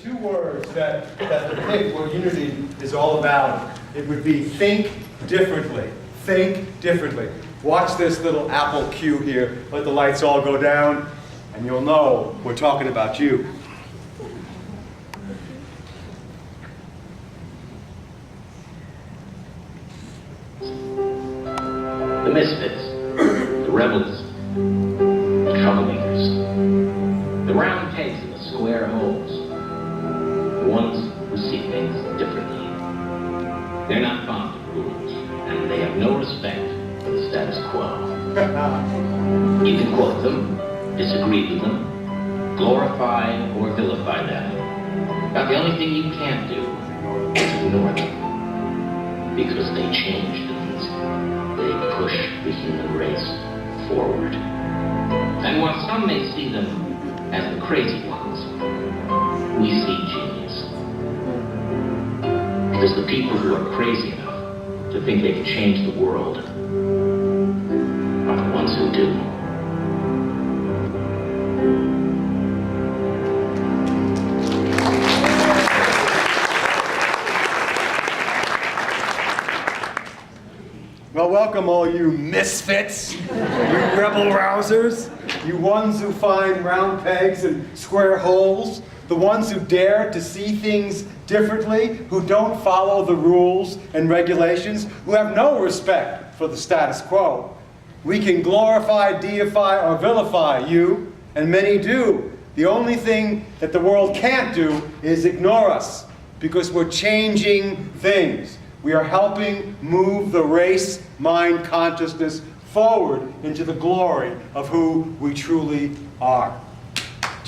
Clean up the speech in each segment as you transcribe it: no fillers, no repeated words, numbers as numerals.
two words that depict what unity is all about, it would be think differently. Think differently. Watch this little Apple cue here. Let the lights all go down, and you'll know we're talking about you. The misfits, the rebels, the troublemakers, the round pegs in the square holes, the ones who see things differently. They're not fond of rules, and they have no respect for the status quo. You can quote them, disagree with them, glorify or vilify them. But the only thing you can't do is ignore them, because they change things. They push the human race forward. And while some may see them as the crazy ones, we see genius. Because the people who are crazy enough to think they can change the world are the ones who do. Well, welcome all you misfits, you rebel rousers, you ones who find round pegs and square holes, the ones who dare to see things differently, who don't follow the rules and regulations, who have no respect for the status quo. We can glorify, deify, or vilify you, and many do. The only thing that the world can't do is ignore us, because we're changing things. We are helping move the race mind consciousness forward into the glory of who we truly are.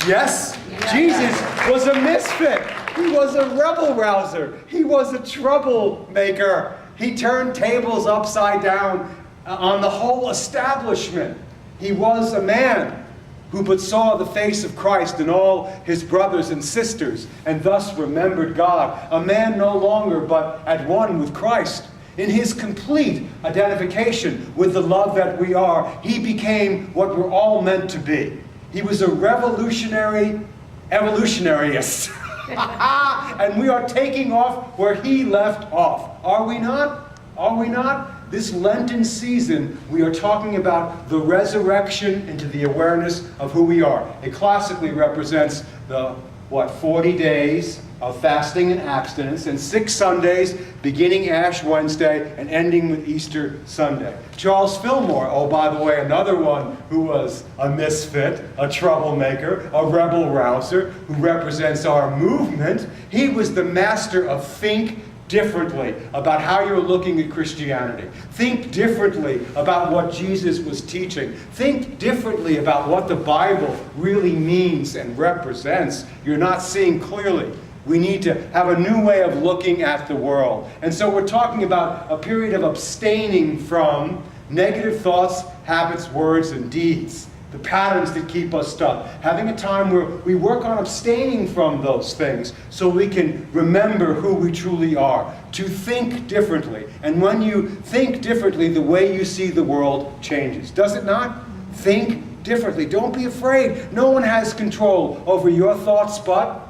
Yes, Jesus was a misfit. He was a rebel rouser. He was a troublemaker. He turned tables upside down on the whole establishment. He was a man who but saw the face of Christ in all his brothers and sisters, and thus remembered God. A man no longer but at one with Christ. In his complete identification with the love that we are, he became what we're all meant to be. He was a revolutionary evolutionarist. And we are taking off where he left off. Are we not? Are we not? This Lenten season, we are talking about the resurrection into the awareness of who we are. It classically represents the, 40 days of fasting and abstinence, and 6 Sundays, beginning Ash Wednesday and ending with Easter Sunday. Charles Fillmore, oh, by the way, another one who was a misfit, a troublemaker, a rebel rouser, who represents our movement, he was the master of think differently about how you're looking at Christianity. Think differently about what Jesus was teaching. Think differently about what the Bible really means and represents. You're not seeing clearly. We need to have a new way of looking at the world. And so we're talking about a period of abstaining from negative thoughts, habits, words, and deeds. The patterns that keep us stuck. Having a time where we work on abstaining from those things so we can remember who we truly are. To think differently. And when you think differently, the way you see the world changes. Does it not? Think differently. Don't be afraid. No one has control over your thoughts but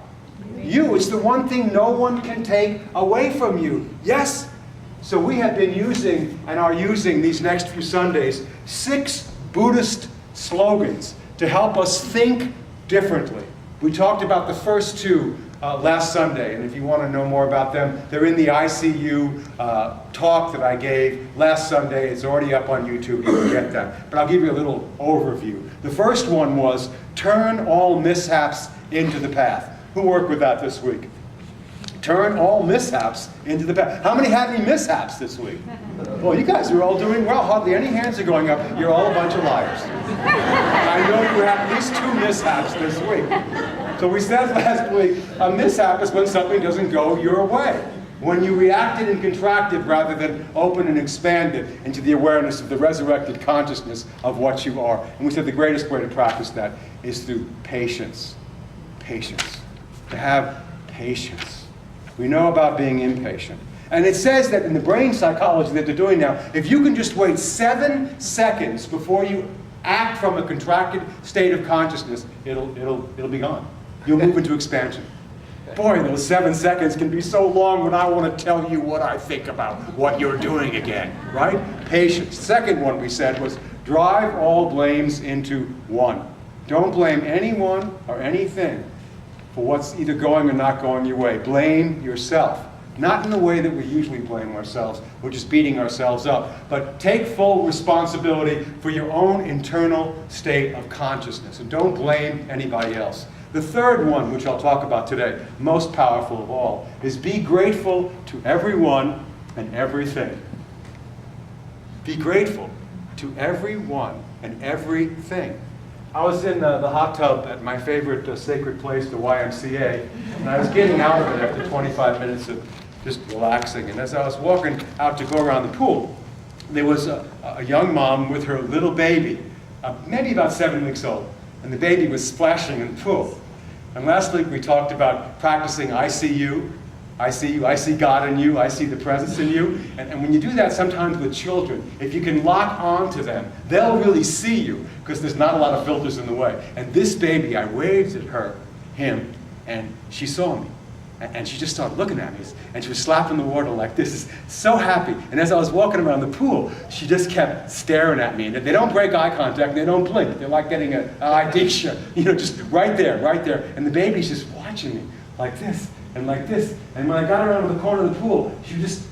you. It's the one thing no one can take away from you. Yes? So we have been using and are using these next few Sundays 6 Buddhist slogans to help us think differently. We talked about the first 2 last Sunday, and if you want to know more about them, they're in the ICU talk that I gave last Sunday. It's already up on YouTube. You can get that. But I'll give you a little overview. The first one was, turn all mishaps into the path. Who worked with that this week? Turn all mishaps into the path. How many had any mishaps this week? Well, you guys are all doing well. Hardly any hands are going up. You're all a bunch of liars. I know you had at least 2 mishaps this week. So we said last week, a mishap is when something doesn't go your way. When you reacted and contracted rather than open and expanded into the awareness of the resurrected consciousness of what you are. And we said the greatest way to practice that is through patience. Patience. To have patience. We know about being impatient. And it says that in the brain psychology that they're doing now, if you can just wait 7 seconds before you act from a contracted state of consciousness, it'll be gone. You'll move into expansion. Boy, those 7 seconds can be so long when I want to tell you what I think about what you're doing again, right? Patience. Second one we said was drive all blames into one. Don't blame anyone or anything for what's either going or not going your way. Blame yourself. Not in the way that we usually blame ourselves, we're just beating ourselves up, but take full responsibility for your own internal state of consciousness, and don't blame anybody else. The third one, which I'll talk about today, most powerful of all, is be grateful to everyone and everything. Be grateful to everyone and everything. I was in the hot tub at my favorite sacred place, the YMCA, and I was getting out of it after 25 minutes of just relaxing. And as I was walking out to go around the pool, there was a young mom with her little baby, maybe about 7 weeks old, and the baby was splashing in the pool. And last week we talked about practicing I see you, I see you, I see God in you, I see the presence in you. And when you do that sometimes with children, if you can lock on to them, they'll really see you because there's not a lot of filters in the way. And this baby, I waved at him, and she saw me. And she just started looking at me, and she was slapping the water like this, is so happy. And as I was walking around the pool, she just kept staring at me. And they don't break eye contact, and they don't blink. They're like getting an ID shot, just right there, right there. And the baby's just watching me like this and like this. And when I got around to the corner of the pool,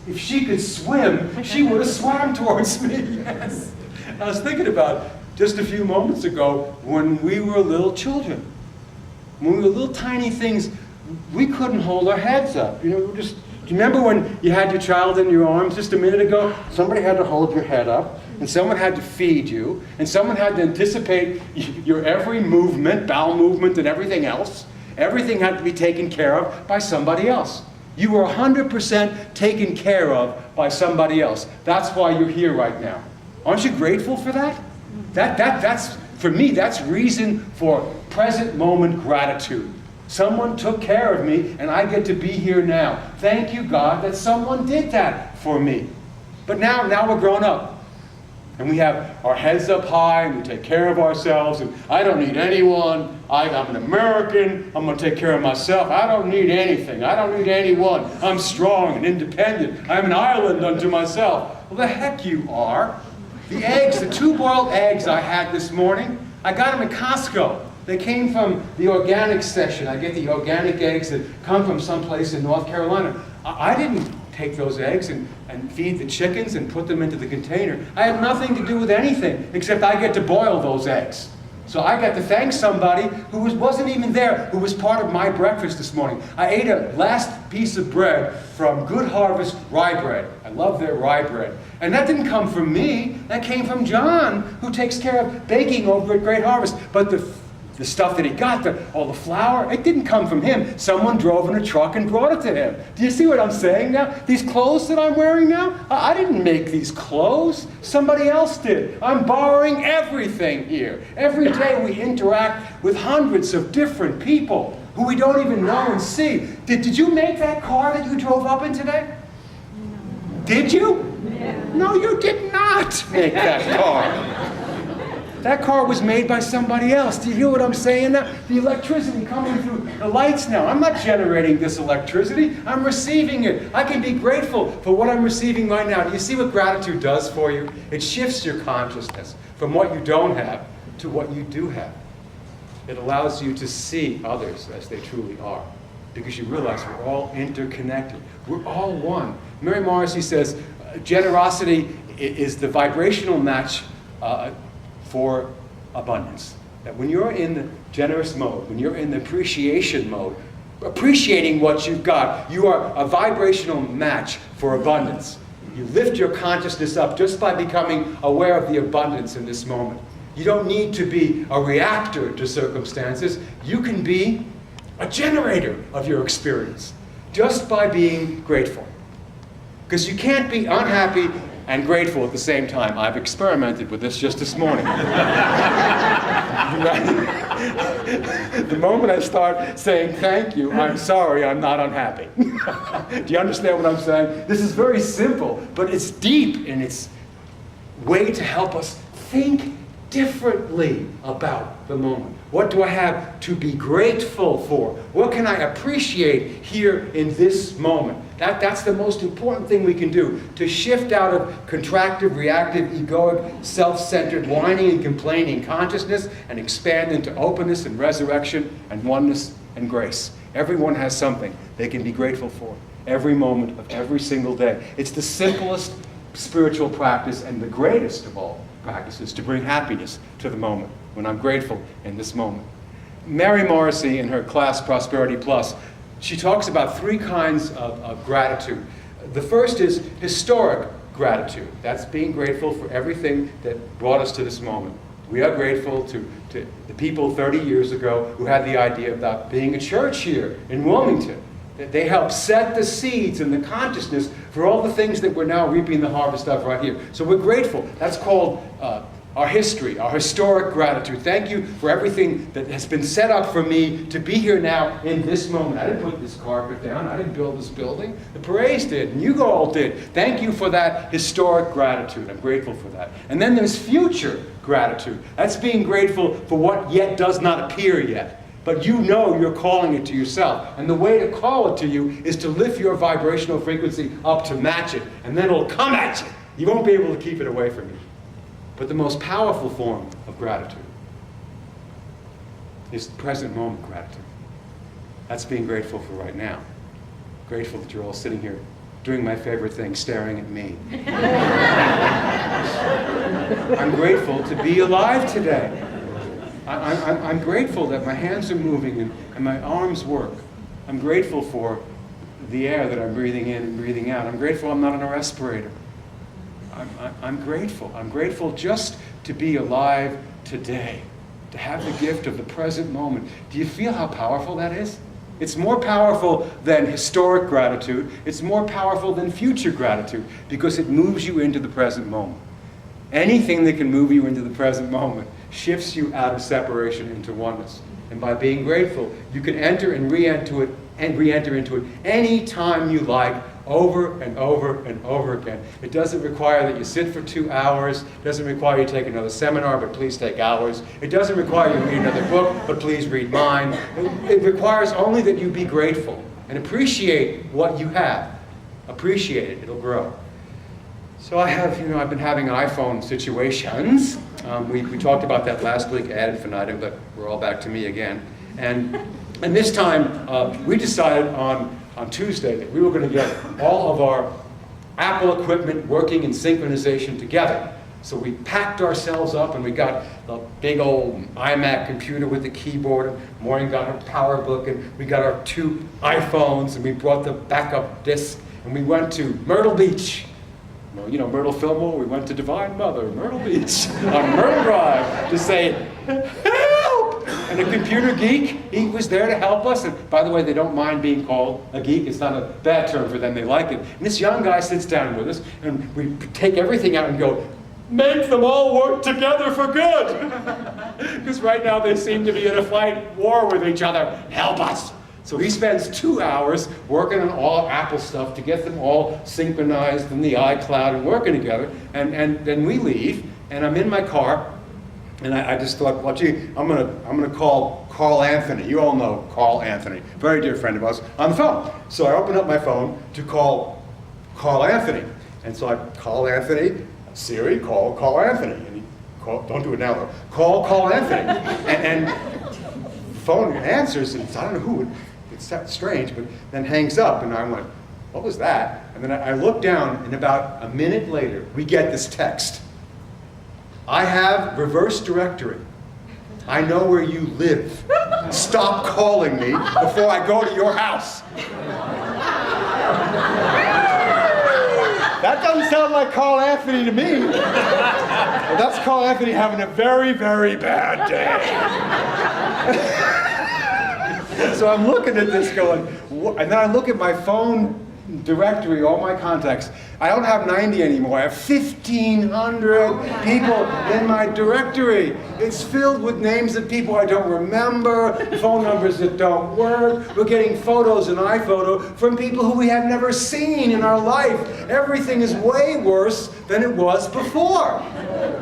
if she could swim, she would have swam towards me. Yes. I was thinking about just a few moments ago when we were little children, when we were little tiny things. We couldn't hold our heads up. Do you remember when you had your child in your arms just a minute ago? Somebody had to hold your head up, and someone had to feed you, and someone had to anticipate your every movement, bowel movement, and everything else. Everything had to be taken care of by somebody else. You were 100% taken care of by somebody else. That's why you're here right now. Aren't you grateful for that? That's for me, that's reason for present moment gratitude. Someone took care of me, and I get to be here now. Thank you, God, that someone did that for me. But now we're grown up, and we have our heads up high, and we take care of ourselves, and I don't need anyone. I'm an American. I'm going to take care of myself. I don't need anything. I don't need anyone. I'm strong and independent. I'm an island unto myself. Well, the heck you are. The eggs, the 2 boiled eggs I had this morning, I got them at Costco. They came from the organic section. I get the organic eggs that come from someplace in North Carolina. I didn't take those eggs and feed the chickens and put them into the container. I had nothing to do with anything except I get to boil those eggs. So I got to thank somebody who wasn't even there, who was part of my breakfast this morning. I ate a last piece of bread from Good Harvest rye bread. I love their rye bread. And that didn't come from me. That came from John, who takes care of baking over at Great Harvest. But the stuff that he got, all the flour, it didn't come from him. Someone drove in a truck and brought it to him. Do you see what I'm saying now? These clothes that I'm wearing now, I didn't make these clothes. Somebody else did. I'm borrowing everything here. Every day we interact with hundreds of different people who we don't even know and see. Did you make that car that you drove up in today? No. Did you? Yeah. No, you did not make that car. That car was made by somebody else. Do you hear what I'm saying now? The electricity coming through the lights now. I'm not generating this electricity. I'm receiving it. I can be grateful for what I'm receiving right now. Do you see what gratitude does for you? It shifts your consciousness from what you don't have to what you do have. It allows you to see others as they truly are, because you realize we're all interconnected. We're all one. Mary Morrissey says generosity is the vibrational match for abundance. That when you're in the generous mode, when you're in the appreciation mode, appreciating what you've got, you are a vibrational match for abundance. You lift your consciousness up just by becoming aware of the abundance in this moment. You don't need to be a reactor to circumstances. You can be a generator of your experience just by being grateful. Because you can't be unhappy and grateful at the same time. I've experimented with this just this morning. The moment I start saying thank you, I'm sorry, I'm not unhappy. Do you understand what I'm saying? This is very simple, but it's deep in its way to help us think differently about the moment? What do I have to be grateful for? What can I appreciate here in this moment? That's the most important thing we can do, to shift out of contractive, reactive, egoic, self-centered, whining and complaining consciousness and expand into openness and resurrection and oneness and grace. Everyone has something they can be grateful for every moment of every single day. It's the simplest spiritual practice and the greatest of all practices to bring happiness to the moment when I'm grateful in this moment. Mary Morrissey, in her class Prosperity Plus, she talks about three kinds of gratitude. The first is historic gratitude. That's being grateful for everything that brought us to this moment. We are grateful to the people 30 years ago who had the idea about being a church here in Wilmington. That they helped set the seeds and the consciousness for all the things that we're now reaping the harvest of right here. So we're grateful. That's called our history, our historic gratitude. Thank you for everything that has been set up for me to be here now in this moment. I didn't put this carpet down. I didn't build this building. The Perez did, and you all did. Thank you for that historic gratitude. I'm grateful for that. And then there's future gratitude. That's being grateful for what yet does not appear yet. But you know you're calling it to yourself. And the way to call it to you is to lift your vibrational frequency up to match it. And then it'll come at you. You won't be able to keep it away from you. But the most powerful form of gratitude is present moment gratitude. That's being grateful for right now. Grateful that you're all sitting here doing my favorite thing, staring at me. I'm grateful to be alive today. I'm grateful that my hands are moving and my arms work. I'm grateful for the air that I'm breathing in and breathing out. I'm grateful I'm not on a respirator. I'm grateful. I'm grateful just to be alive today, to have the gift of the present moment. Do you feel how powerful that is? It's more powerful than historic gratitude. It's more powerful than future gratitude because it moves you into the present moment. Anything that can move you into the present moment shifts you out of separation into oneness. And by being grateful, you can enter and re-enter into it any time you like, over and over and over again. It doesn't require that you sit for 2 hours. It doesn't require you take another seminar, but please take hours. It doesn't require you read another book, but please read mine. It requires only that you be grateful and appreciate what you have. Appreciate it. It'll grow. So I've been having iPhone situations. We talked about that last week ad infinitum, but we're all back to me again. And this time, we decided on Tuesday that we were going to get all of our Apple equipment working in synchronization together. So we packed ourselves up and we got the big old iMac computer with the keyboard, and Maureen got her PowerBook, and we got our 2 iPhones, and we brought the backup disc, and we went to Myrtle Beach. You know, Myrtle Fillmore, we went to Divine Mother, Myrtle Beach, on Myrtle Drive, to say, help! And a computer geek, he was there to help us. And by the way, they don't mind being called a geek. It's not a bad term for them. They like it. And this young guy sits down with us, and we take everything out and go, make them all work together for good! Because right now they seem to be in a fight war with each other. Help us! So he spends 2 hours working on all Apple stuff to get them all synchronized in the iCloud and working together. And then we leave, and I'm in my car, and I just thought, well, gee, I'm gonna call Carl Anthony. You all know Carl Anthony, very dear friend of ours, on the phone. So I open up my phone to call Carl Anthony. And so I call Anthony, Siri, call Carl Anthony. And he don't do it now though. Call Anthony. and the phone answers, and I don't know who. It's strange, but then hangs up, and I went, what was that? And then I looked down, and about a minute later, we get this text. I have reverse directory. I know where you live. Stop calling me before I go to your house. That doesn't sound like Carl Anthony to me. Well, that's Carl Anthony having a very, very bad day. So I'm looking at this going, and then I look at my phone directory, all my contacts. I don't have 90 anymore. I have 1,500 people in my directory. It's filled with names of people I don't remember, phone numbers that don't work. We're getting photos in iPhoto from people who we have never seen in our life. Everything is way worse than it was before.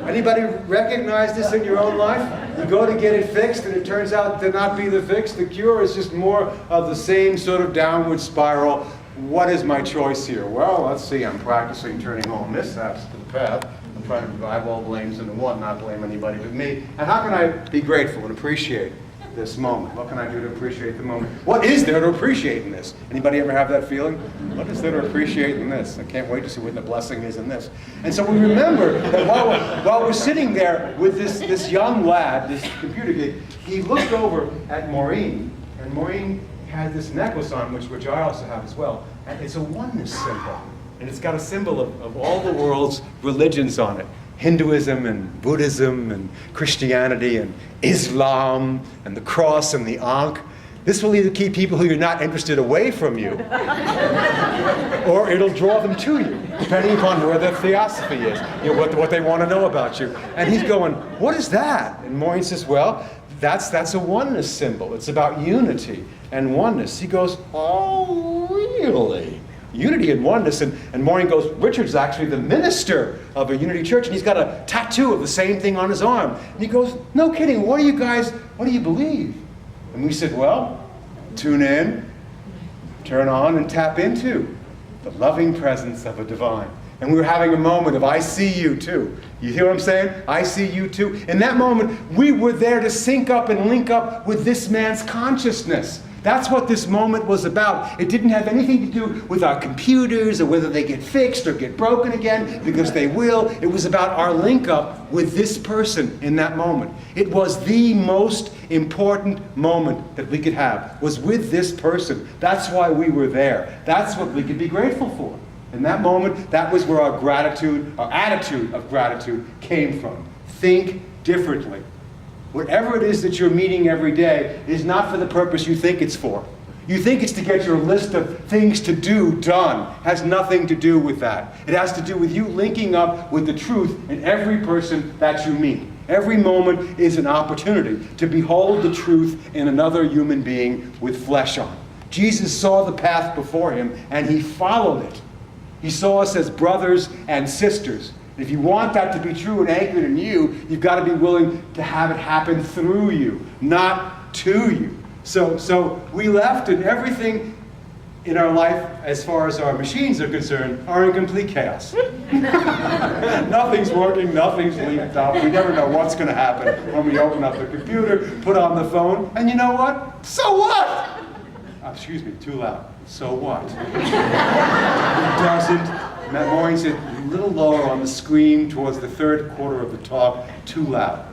Anybody recognize this in your own life? You go to get it fixed and it turns out to not be the fix. The cure is just more of the same sort of downward spiral. What is my choice here? Well, let's see. I'm practicing turning all mishaps to the path. I'm trying to drive all blames into one, not blame anybody but me. And how can I be grateful and appreciate this moment? What can I do to appreciate the moment? What is there to appreciate in this? Anybody ever have that feeling? What is there to appreciate in this? I can't wait to see what the blessing is in this. And so we remember that while we're sitting there with this young lad, this computer geek, he looked over at Maureen, and Maureen had this necklace on, which I also have as well. And it's a oneness symbol. And it's got a symbol of all the world's religions on it. Hinduism and Buddhism and Christianity and Islam and the cross and the Ankh. This will either keep people who you're not interested away from you, or it'll draw them to you, depending upon where their theosophy is, what they want to know about you. And he's going, what is that? And Maureen says, well, that's a oneness symbol. It's about unity and oneness. He goes, oh, really? Unity and oneness. And Maureen goes, Richard's actually the minister of a unity church, and he's got a tattoo of the same thing on his arm. And he goes, no kidding, what do you believe? And we said, well, tune in, turn on, and tap into the loving presence of a divine. And we were having a moment of, I see you too. You hear what I'm saying? I see you too. In that moment, we were there to sync up and link up with this man's consciousness. That's what this moment was about. It didn't have anything to do with our computers or whether they get fixed or get broken again, because they will. It was about our link up with this person in that moment. It was the most important moment that we could have, was with this person. That's why we were there. That's what we could be grateful for. In that moment, that was where our attitude of gratitude came from. Think differently. Whatever it is that you're meeting every day is not for the purpose you think it's for. You think it's to get your list of things to do done. It has nothing to do with that. It has to do with you linking up with the truth in every person that you meet. Every moment is an opportunity to behold the truth in another human being with flesh on. Jesus saw the path before him and he followed it. He saw us as brothers and sisters. If you want that to be true and anchored in you, you've got to be willing to have it happen through you, not to you. So we left, and everything in our life, as far as our machines are concerned, are in complete chaos. Nothing's working, nothing's linked up. We never know what's going to happen when we open up the computer, put on the phone, and you know what? So what? Excuse me, too loud. So what? It doesn't. Maureen said, a little lower on the screen towards the third quarter of the talk, too loud.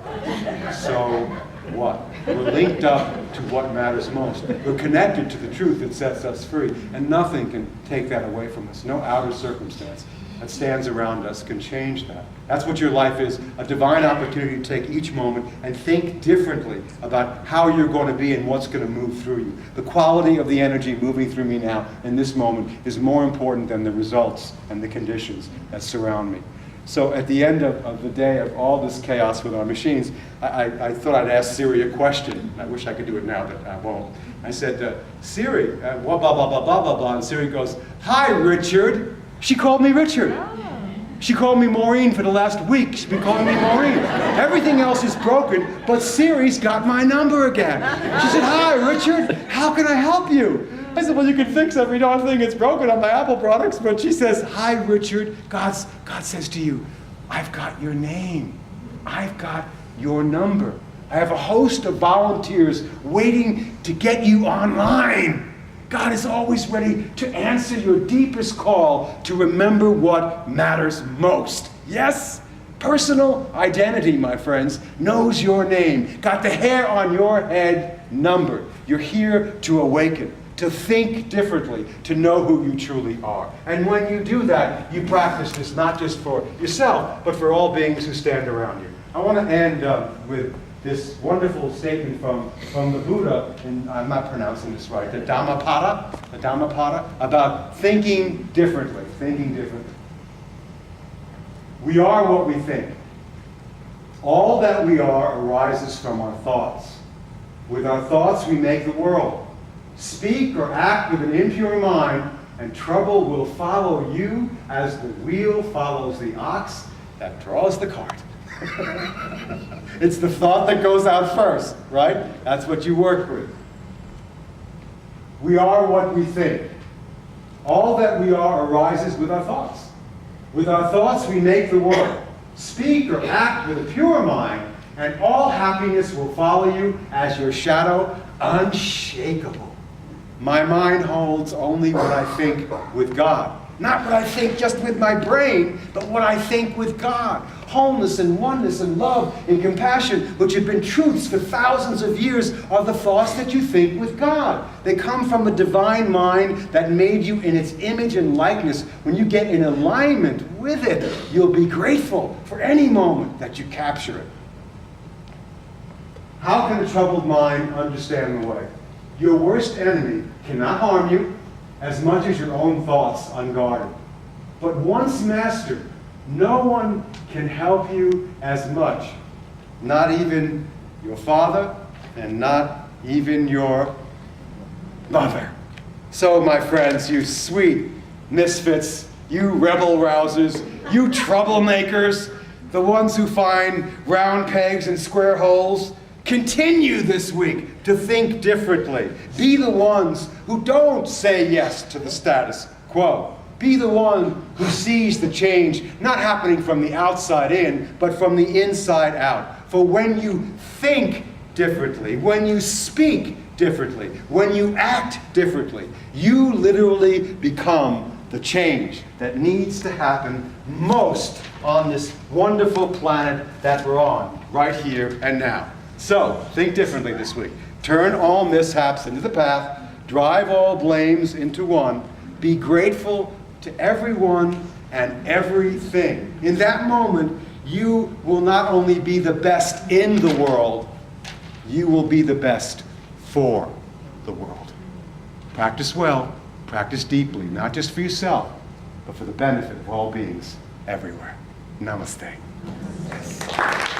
So what? We're linked up to what matters most. We're connected to the truth that sets us free, and nothing can take that away from us. No outer circumstance that stands around us can change that. That's what your life is, a divine opportunity to take each moment and think differently about how you're going to be and what's going to move through you. The quality of the energy moving through me now in this moment is more important than the results and the conditions that surround me. So at the end of the day of all this chaos with our machines, I thought I'd ask Siri a question. I wish I could do it now, but I won't. I said, Siri, blah, blah, blah, blah, blah, blah, blah, and Siri goes, hi, Richard. She called me Richard. She called me Maureen for the last week. She's been calling me Maureen. Everything else is broken, but Siri's got my number again. She said, hi, Richard, how can I help you? I said, well, you can fix every darn thing that's broken on my Apple products. But she says, hi, Richard. God says to you, I've got your name. I've got your number. I have a host of volunteers waiting to get you online. God is always ready to answer your deepest call to remember what matters most. Yes? Personal identity, my friends, knows your name. Got the hair on your head numbered. You're here to awaken, to think differently, to know who you truly are. And when you do that, you practice this not just for yourself, but for all beings who stand around you. I want to end with this wonderful statement from the Buddha, and I'm not pronouncing this right, the Dhammapada, about thinking differently. We are what we think. All that we are arises from our thoughts. With our thoughts, we make the world. Speak or act with an impure mind, and trouble will follow you as the wheel follows the ox that draws the cart. It's the thought that goes out first, right? That's what you work with. We are what we think. All that we are arises with our thoughts. With our thoughts, we make the world. Speak or act with a pure mind, and all happiness will follow you as your shadow, unshakable. My mind holds only what I think with God. Not what I think just with my brain, but what I think with God. Wholeness and oneness and love and compassion, which have been truths for thousands of years, are the thoughts that you think with God. They come from a divine mind that made you in its image and likeness. When you get in alignment with it, you'll be grateful for any moment that you capture it. How can a troubled mind understand the way? Your worst enemy cannot harm you as much as your own thoughts unguarded. But once mastered, no one can help you as much. Not even your father and not even your mother. So, my friends, you sweet misfits, you rebel rousers, you troublemakers, the ones who find round pegs in square holes, continue this week to think differently. Be the ones who don't say yes to the status quo. Be the one who sees the change not happening from the outside in, but from the inside out. For when you think differently, when you speak differently, when you act differently, you literally become the change that needs to happen most on this wonderful planet that we're on, right here and now. So, think differently this week. Turn all mishaps into the path. Drive all blames into one. Be grateful to everyone and everything. In that moment, you will not only be the best in the world, you will be the best for the world. Practice well, practice deeply, not just for yourself, but for the benefit of all beings everywhere. Namaste. Yes.